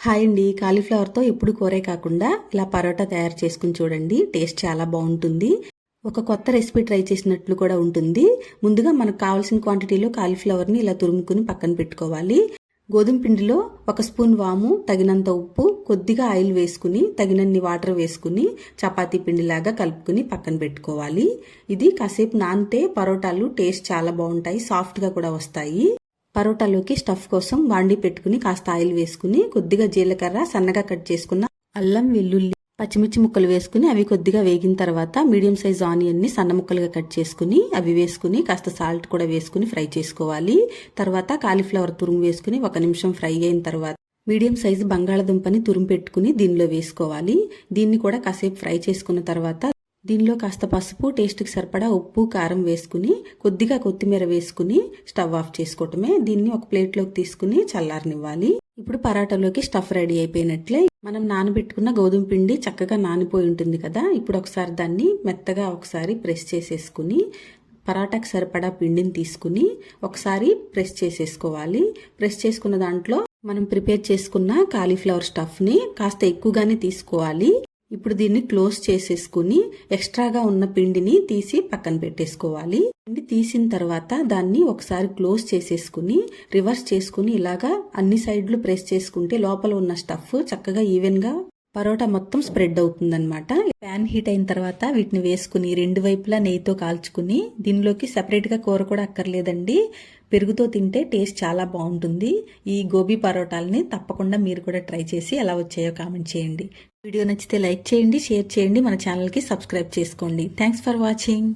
Hi అండి, కాలీఫ్లవర్తో ఎప్పుడు కూరే కాకుండా ఇలా పరోటా తయారు చేసుకుని చూడండి. టేస్ట్ చాలా బాగుంటుంది. ఒక కొత్త రెసిపీ ట్రై చేసినట్లు కూడా ఉంటుంది. ముందుగా మనకు కావాల్సిన క్వాంటిటీలో కాలీఫ్లవర్ని ఇలా తురుముకుని పక్కన పెట్టుకోవాలి. గోధుమ పిండిలో 1 స్పూన్ వాము, తగినంత ఉప్పు, కొద్దిగా ఆయిల్ వేసుకుని తగినన్ని వాటర్ వేసుకుని చపాతీ పిండిలాగా కలుపుకుని పక్కన పెట్టుకోవాలి. ఇది కాసేపు నానితే పరోటాలు టేస్ట్ చాలా బాగుంటాయి, సాఫ్ట్గా కూడా వస్తాయి. పరోటాలోకి స్టఫ్ కోసం బాండీ పెట్టుకుని కాస్త ఆయిల్ వేసుకుని కొద్దిగా జీలకర్ర, సన్నగా కట్ చేసుకున్న అల్లం, వెల్లుల్లి, పచ్చిమిర్చి ముక్కలు వేసుకుని అవి కొద్దిగా వేగిన తర్వాత మీడియం సైజ్ ఆనియన్ ని సన్న ముక్కలుగా కట్ చేసుకుని అవి వేసుకుని కాస్త సాల్ట్ కూడా వేసుకుని ఫ్రై చేసుకోవాలి. తర్వాత కాలీఫ్లవర్ తురుము వేసుకుని 1 నిమిషం ఫ్రై అయిన తర్వాత మీడియం సైజు బంగాళదుంపని తురుము పెట్టుకుని దీనిలో వేసుకోవాలి. దీన్ని కూడా కాసేపు ఫ్రై చేసుకున్న తర్వాత దీనిలో కాస్త పసుపు, టేస్ట్కి సరిపడా ఉప్పు, కారం వేసుకుని కొద్దిగా కొత్తిమీర వేసుకుని స్టవ్ ఆఫ్ చేసుకోవటమే. దీన్ని ఒక ప్లేట్లోకి తీసుకుని చల్లారనివ్వాలి. ఇప్పుడు పరాటాలోకి స్టఫ్ రెడీ అయిపోయినట్లే. మనం నానబెట్టుకున్న గోధుమ పిండి చక్కగా నానిపోయి ఉంటుంది కదా. ఇప్పుడు ఒకసారి దాన్ని మెత్తగా ఒకసారి ప్రెస్ చేసేసుకుని పరాటాకి సరిపడా పిండిని తీసుకుని ఒకసారి ప్రెస్ చేసేసుకోవాలి. ప్రెస్ చేసుకున్న దాంట్లో మనం ప్రిపేర్ చేసుకున్న కాలీఫ్లవర్ స్టఫ్ని కాస్త ఎక్కువగానే తీసుకోవాలి. ఇప్పుడు దీన్ని క్లోజ్ చేసేసుకుని ఎక్స్ట్రాగా ఉన్న పిండిని తీసి పక్కన పెట్టేసుకోవాలి. పిండి తీసిన తర్వాత దాన్ని ఒకసారి క్లోజ్ చేసేసుకుని రివర్స్ చేసుకుని ఇలాగా అన్ని సైడ్లు ప్రెస్ చేసుకుంటే లోపల ఉన్న స్టఫ్ చక్కగా ఈవెన్ గా పరోటా మొత్తం స్ప్రెడ్ అవుతుందన్నమాట. ప్యాన్ హీట్ అయిన తర్వాత వీటిని వేసుకుని 2 వైపులా నెయ్యితో కాల్చుకుని దీనిలోకి సెపరేట్ గా కూర కూడా అక్కర్లేదండి, పెరుగుతో తింటే టేస్ట్ చాలా బాగుంటుంది. ఈ గోబీ పరోటాలని తప్పకుండా మీరు కూడా ట్రై చేసి ఎలా వచ్చాయో కామెంట్ చేయండి. వీడియో నచ్చితే లైక్ చేయండి, షేర్ చేయండి, మన ఛానల్కి సబ్స్క్రైబ్ చేసుకోండి. Thanks for watching.